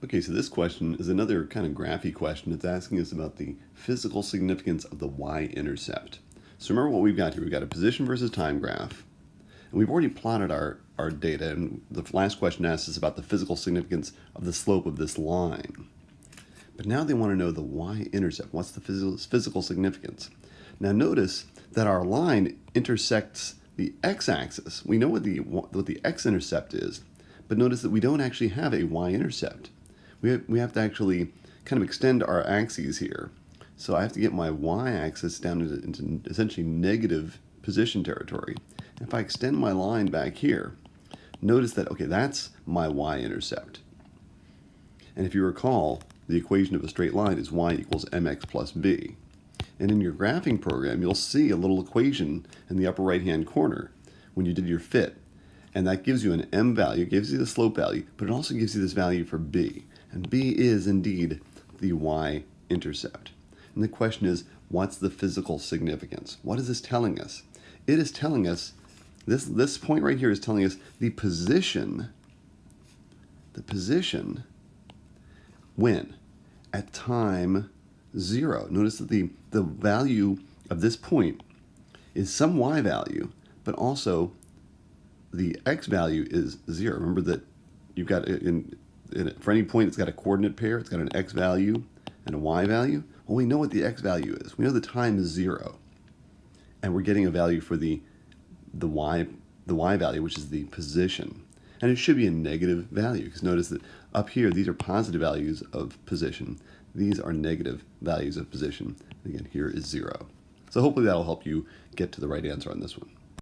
Okay, so this question is another kind of graphy question. It's asking us about the physical significance of the y-intercept. So remember what we've got here. We've got a position versus time graph. And we've already plotted our data. And the last question asks us about the physical significance of the slope of this line. But now they want to know the y-intercept. What's the physical significance? Now notice that our line intersects the x-axis. We know what the x-intercept is, but notice that we don't actually have a y-intercept. We have to actually kind of extend our axes here. So I have to get my y-axis down into essentially negative position territory. And if I extend my line back here, notice that, okay, that's my y-intercept. And if you recall, the equation of a straight line is y equals mx plus b. And in your graphing program, you'll see a little equation in the upper right-hand corner when you did your fit. And that gives you an m value, gives you the slope value, but it also gives you this value for b. And b is indeed the y-intercept. And the question is, what's the physical significance? What is this telling us? It is telling us, this point right here is telling us the position when? At time 0. Notice that the value of this point is some y value, but also the x value is 0. Remember that you've got, for any point, it's got a coordinate pair. It's got an x value and a y value. Well, we know what the x value is. We know the time is 0. And we're getting a value for the y value, which is the position. And it should be a negative value, because notice that up here, these are positive values of position. These are negative values of position. Again, here is 0. So hopefully that'll help you get to the right answer on this one.